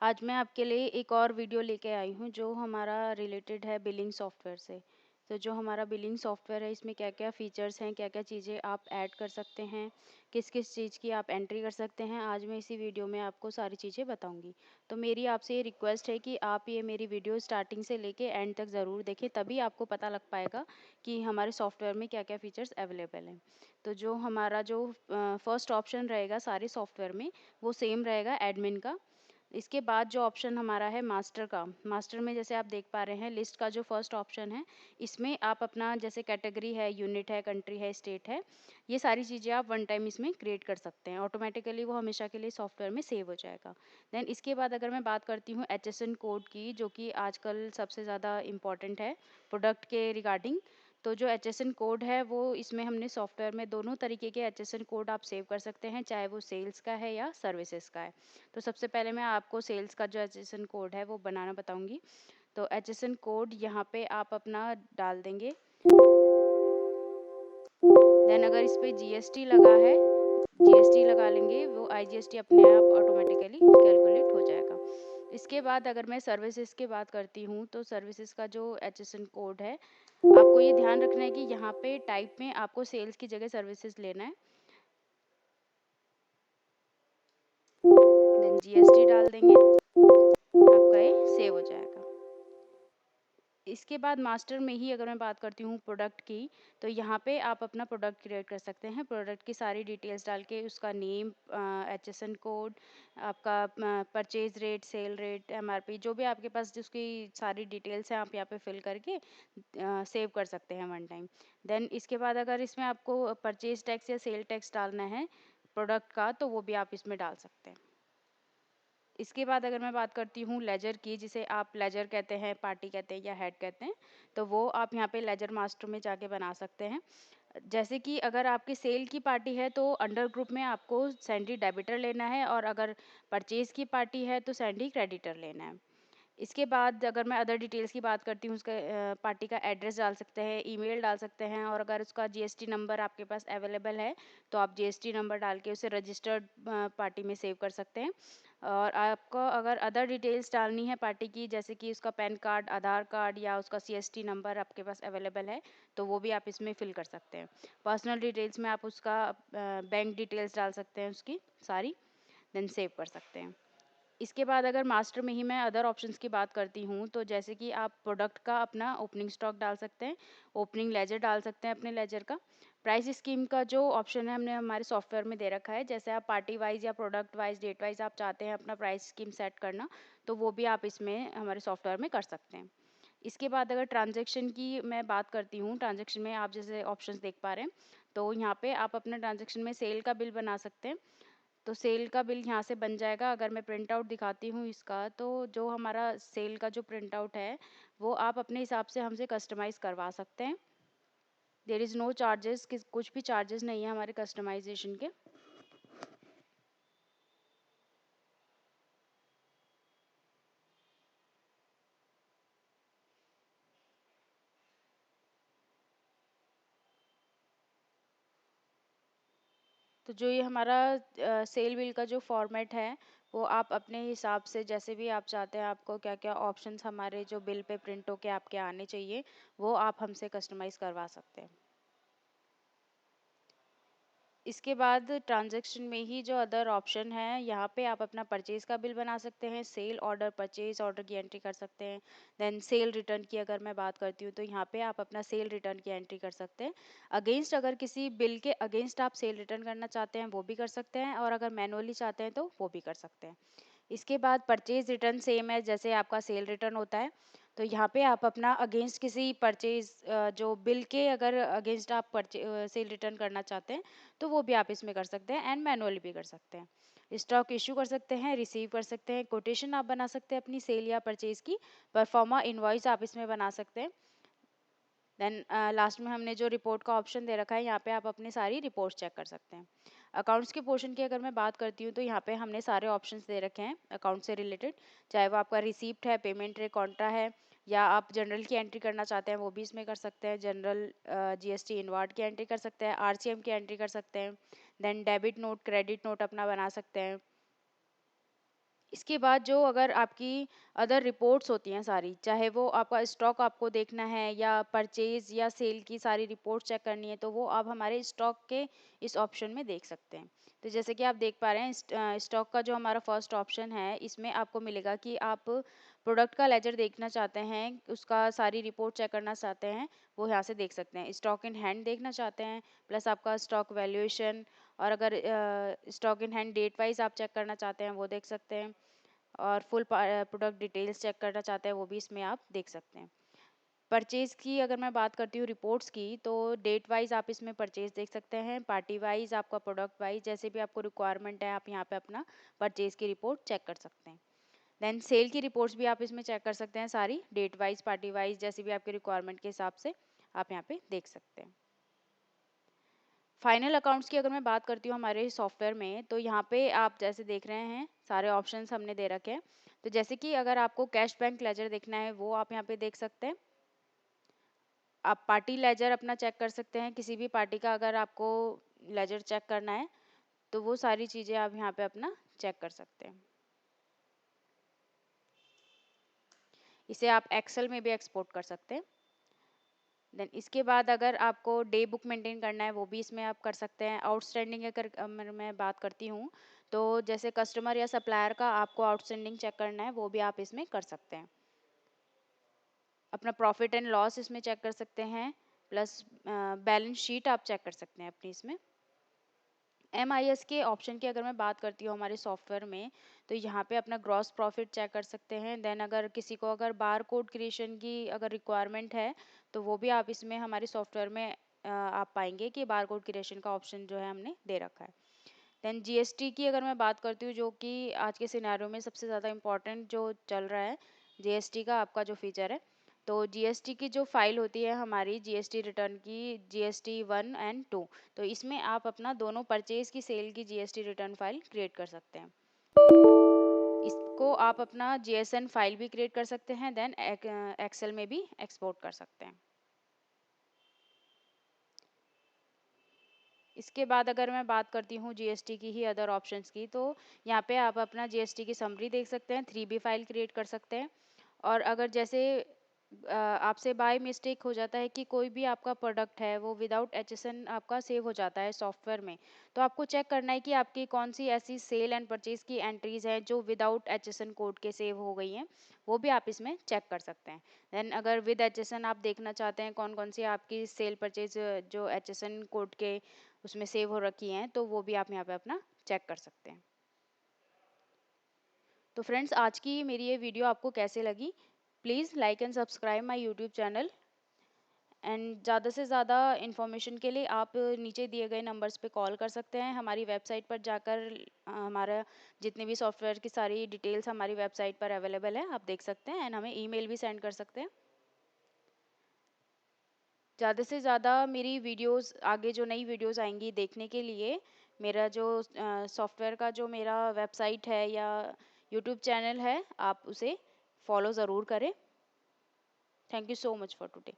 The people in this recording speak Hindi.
आज मैं आपके लिए एक और वीडियो लेके आई हूँ जो हमारा रिलेटेड है बिलिंग सॉफ्टवेयर से। तो जो हमारा बिलिंग सॉफ्टवेयर है इसमें क्या क्या फीचर्स हैं, क्या क्या चीज़ें आप ऐड कर सकते हैं, किस किस चीज़ की आप एंट्री कर सकते हैं, आज मैं इसी वीडियो में आपको सारी चीज़ें बताऊंगी। तो मेरी आपसे ये रिक्वेस्ट है कि आप ये मेरी वीडियो स्टार्टिंग से लेके एंड तक ज़रूर देखें, तभी आपको पता लग पाएगा कि हमारे सॉफ्टवेयर में क्या क्या फीचर्स अवेलेबल हैं। तो जो हमारा जो फर्स्ट ऑप्शन रहेगा सारे सॉफ्टवेयर में वो सेम रहेगा, एडमिन का। इसके बाद जो ऑप्शन हमारा है मास्टर का, मास्टर में जैसे आप देख पा रहे हैं लिस्ट का जो फर्स्ट ऑप्शन है, इसमें आप अपना जैसे कैटेगरी है, यूनिट है, कंट्री है, स्टेट है, ये सारी चीज़ें आप वन टाइम इसमें क्रिएट कर सकते हैं। ऑटोमेटिकली वो हमेशा के लिए सॉफ्टवेयर में सेव हो जाएगा। देन इसके बाद अगर मैं बात करती हूँ HSN कोड की, जो कि आजकल सबसे ज़्यादा इम्पॉर्टेंट है प्रोडक्ट के रिगार्डिंग। तो जो HSN कोड है वो इसमें हमने सॉफ्टवेयर में दोनों तरीके के HSN कोड आप सेव कर सकते हैं, चाहे वो सेल्स का है या सर्विसेज का है। तो सबसे पहले मैं आपको सेल्स का जो HSN कोड है वो बनाना बताऊंगी। तो HSN कोड यहाँ पे आप अपना डाल देंगे। देन अगर इस पे GST लगा है, GST लगा लेंगे, वो IGST अपने आप ऑटोमेटिकली कैलकुलेट हो जाएगा। इसके बाद अगर मैं सर्विसेज की बात करती हूँ तो सर्विसेज का जो HSN कोड है, आपको ये ध्यान रखना है कि यहाँ पे टाइप में आपको सेल्स की जगह सर्विसेज लेना है। देन GST डाल देंगे, आपका ये सेव हो जाएगा। इसके बाद मास्टर में ही अगर मैं बात करती हूँ प्रोडक्ट की, तो यहाँ पे आप अपना प्रोडक्ट क्रिएट कर सकते हैं। प्रोडक्ट की सारी डिटेल्स डाल के उसका नेम, HSN कोड, आपका purchase rate, cell rate, MRP, जो भी आपके पास जिसकी सारी डिटेल्स हैं आप यहाँ पे फिल करके सेव कर सकते हैं वन टाइम। देन इसके बाद अगर इसमें आपको परचेज टैक्स या सेल टैक्स डालना है प्रोडक्ट का, तो वो भी आप इसमें डाल सकते हैं। इसके बाद अगर मैं बात करती हूँ लेजर की, जिसे आप लेजर कहते हैं, पार्टी कहते हैं या हेड कहते हैं, तो वो आप यहाँ पे लेजर मास्टर में जाके बना सकते हैं। जैसे कि अगर आपकी सेल की पार्टी है तो अंडर ग्रुप में आपको सैंडी डेबिटर लेना है, और अगर परचेज की पार्टी है तो सैंडी क्रेडिटर लेना है। इसके बाद अगर मैं अदर डिटेल्स की बात करती हूँ, उसका पार्टी का एड्रेस डाल सकते हैं, ईमेल डाल सकते हैं, और अगर उसका GST नंबर आपके पास अवेलेबल है तो आप GST नंबर डाल के उसे रजिस्टर्ड पार्टी में सेव कर सकते हैं। और आपको अगर अदर डिटेल्स डालनी है पार्टी की, जैसे कि उसका पैन कार्ड, आधार कार्ड या उसका CST नंबर आपके पास अवेलेबल है, तो वो भी आप इसमें फिल कर सकते हैं। पर्सनल डिटेल्स में आप उसका बैंक डिटेल्स डाल सकते हैं उसकी सारी, देन सेव कर सकते हैं। इसके बाद अगर मास्टर में ही मैं अदर ऑप्शंस की बात करती हूँ, तो जैसे कि आप प्रोडक्ट का अपना ओपनिंग स्टॉक डाल सकते हैं, ओपनिंग लेजर डाल सकते हैं अपने लेजर का। प्राइस स्कीम का जो ऑप्शन है हमने हमारे सॉफ्टवेयर में दे रखा है, जैसे आप पार्टी वाइज या प्रोडक्ट वाइज, डेट वाइज आप चाहते हैं अपना प्राइस स्कीम सेट करना, तो वो भी आप इसमें हमारे सॉफ्टवेयर में कर सकते हैं। इसके बाद अगर ट्रांजैक्शन की मैं बात करती हूँ, ट्रांजैक्शन में आप जैसे ऑप्शंस देख पा रहे हैं, तो यहाँ पे आप अपना ट्रांजैक्शन में सेल का बिल बना सकते हैं। तो सेल का बिल यहाँ से बन जाएगा। अगर मैं प्रिंट आउट दिखाती हूँ इसका, तो जो हमारा सेल का जो प्रिंट आउट है वो आप अपने हिसाब से हमसे कस्टमाइज करवा सकते हैं। देयर इज़ नो चार्जेस, कुछ भी चार्जेस नहीं है हमारे कस्टमाइजेशन के। तो जो ये हमारा सेल बिल का जो फॉर्मेट है, वो आप अपने हिसाब से जैसे भी आप चाहते हैं, आपको क्या क्या ऑप्शंस हमारे जो बिल पे प्रिंट होके आपके आने चाहिए, वो आप हमसे कस्टमाइज करवा सकते हैं। इसके बाद ट्रांजैक्शन में ही जो अदर ऑप्शन है, यहाँ पे आप अपना परचेज का बिल बना सकते हैं, सेल ऑर्डर, परचेज ऑर्डर की एंट्री कर सकते हैं। देन सेल रिटर्न की अगर मैं बात करती हूँ, तो यहाँ पे आप अपना सेल रिटर्न की एंट्री कर सकते हैं। अगेंस्ट, अगर किसी बिल के अगेंस्ट आप सेल रिटर्न करना चाहते हैं वो भी कर सकते हैं, और अगर मैनुअली चाहते हैं तो वो भी कर सकते हैं। इसके बाद परचेज रिटर्न सेम है जैसे आपका सेल रिटर्न होता है। तो यहाँ पे आप अपना अगेंस्ट किसी परचेज, जो बिल के अगर अगेंस्ट आप सेल रिटर्न करना चाहते हैं, तो वो भी आप इसमें कर सकते हैं, एंड मैनुअली भी कर सकते हैं। स्टॉक इशू कर सकते हैं, रिसीव कर सकते हैं, कोटेशन आप बना सकते हैं अपनी सेल या परचेज की, परफॉर्मा इनवॉइस आप इसमें बना सकते हैं। देन लास्ट में हमने जो रिपोर्ट का ऑप्शन दे रखा है, यहाँ पे आप अपनी सारी रिपोर्ट्स चेक कर सकते हैं। अकाउंट्स के पोर्शन की अगर मैं बात करती हूँ, तो यहाँ पे हमने सारे ऑप्शंस दे रखे हैं अकाउंट से रिलेटेड, चाहे वो आपका रिसीप्ट है, पेमेंट है, कॉन्ट्रा है, या आप जनरल की एंट्री करना चाहते हैं वो भी इसमें कर सकते हैं। जनरल GST इनवार्ड की एंट्री कर सकते हैं, RCM की एंट्री कर सकते हैं, then debit note, credit note अपना बना सकते हैं। इसके बाद जो अगर आपकी अदर रिपोर्ट्स होती हैं सारी, चाहे वो आपका स्टॉक आपको देखना है या परचेज या सेल की सारी रिपोर्ट चेक करनी है, तो वो आप हमारे स्टॉक के इस ऑप्शन में देख सकते हैं। तो जैसे कि आप देख पा रहे हैं, स्टॉक का जो हमारा फर्स्ट ऑप्शन है, इसमें आपको मिलेगा कि आप प्रोडक्ट का लेजर देखना चाहते हैं, उसका सारी रिपोर्ट चेक करना चाहते हैं, वो यहाँ से देख सकते हैं। स्टॉक इन हैंड देखना चाहते हैं, प्लस आपका स्टॉक वैल्यूएशन, और अगर stock in hand date wise आप चेक करना चाहते हैं वो देख सकते हैं, और फुल प्रोडक्ट डिटेल्स चेक करना चाहते हैं वो भी इसमें आप देख सकते हैं। परचेज की अगर मैं बात करती हूँ रिपोर्ट्स की, तो डेट वाइज आप इसमें परचेज देख सकते हैं, पार्टी वाइज, आपका प्रोडक्ट वाइज, जैसे भी आपको रिक्वायरमेंट है आप यहाँ पे अपना परचेज की रिपोर्ट चेक कर सकते हैं। देन सेल की रिपोर्ट्स भी आप इसमें चेक कर सकते हैं, सारी डेट वाइज, पार्टी वाइज, जैसे भी आपके रिक्वायरमेंट के हिसाब से आप यहाँ पे देख सकते हैं। फाइनल अकाउंट्स की अगर मैं बात करती हूँ हमारे सॉफ्टवेयर में, तो यहाँ पे आप जैसे देख रहे हैं सारे ऑप्शंस हमने दे रखे हैं। तो जैसे कि अगर आपको कैश बैंक लेजर देखना है वो आप यहाँ पे देख सकते हैं। आप पार्टी लेजर अपना चेक कर सकते हैं, किसी भी पार्टी का अगर आपको लेजर चेक करना है तो वो सारी चीज़ें आप यहाँ पे अपना चेक कर सकते हैं। इसे आप एक्सेल में भी एक्सपोर्ट कर सकते हैं। देन इसके बाद अगर आपको डे बुक मेंटेन करना है वो भी इसमें आप कर सकते हैं। आउटस्टैंडिंग अगर मैं बात करती हूँ, तो जैसे कस्टमर या सप्लायर का आपको आउटस्टैंडिंग चेक करना है वो भी आप इसमें कर सकते हैं। अपना प्रॉफिट एंड लॉस इसमें चेक कर सकते हैं, प्लस बैलेंस शीट आप चेक कर सकते हैं अपनी इसमें। MIS के ऑप्शन की अगर मैं बात करती हूँ हमारे सॉफ्टवेयर में, तो यहाँ पे अपना ग्रॉस प्रॉफिट चेक कर सकते हैं। देन अगर किसी को अगर बार कोड क्रिएशन की अगर रिक्वायरमेंट है, तो वो भी आप इसमें हमारे सॉफ्टवेयर में आप पाएंगे कि बार कोड क्रिएशन का ऑप्शन जो है हमने दे रखा है। देन GST की अगर मैं बात करती हूँ, जो कि आज के सिनेरियो में सबसे ज़्यादा इम्पोर्टेंट जो चल रहा है, GST का आपका जो फीचर है, तो GST की जो फाइल होती है हमारी GST रिटर्न की, GST 1 एंड 2, तो इसमें आप अपना दोनों परचेज की सेल की GST रिटर्न फाइल क्रिएट कर सकते हैं। इसको आप अपना JSN फाइल भी क्रिएट कर सकते हैं, देन एक्सेल में भी एक्सपोर्ट कर सकते हैं। इसके बाद अगर मैं बात करती हूँ GST की ही अदर ऑप्शंस की, तो यहाँ पे आप अपना GST की समरी देख सकते हैं, 3B फाइल क्रिएट कर सकते हैं। और अगर जैसे आपसे बाय मिस्टेक हो जाता है कि कोई भी आपका प्रोडक्ट है वो विदाउट HSN आपका सेव हो जाता है सॉफ्टवेयर में, तो आपको चेक करना है कि आपकी कौन सी ऐसी सेल एंड परचेज की एंट्रीज हैं जो विदाउट HSN कोड के सेव हो गई हैं, वो भी आप इसमें चेक कर सकते हैं। देन अगर विद HSN आप देखना चाहते हैं कौन कौन सी आपकी सेल परचेज जो HSN कोड के उसमें सेव हो रखी हैं, तो वो भी आप यहाँ पे अपना चेक कर सकते हैं। तो फ्रेंड्स, आज की मेरी ये वीडियो आपको कैसे लगी? Please like and subscribe my YouTube channel, and ज़्यादा से ज़्यादा इन्फॉर्मेशन के लिए आप नीचे दिए गए नंबर्स पे कॉल कर सकते हैं। हमारी वेबसाइट पर जाकर हमारा जितने भी सॉफ्टवेयर की सारी डिटेल्स हमारी वेबसाइट पर अवेलेबल है, आप देख सकते हैं, एंड हमें ईमेल भी सेंड कर सकते हैं। ज़्यादा से ज़्यादा मेरी वीडियोस आगे जो नई वीडियोस आएंगी देखने के लिए, मेरा जो सॉफ्टवेयर का जो मेरा वेबसाइट है या यूट्यूब चैनल है, आप उसे फॉलो ज़रूर करें। Thank you so much for today.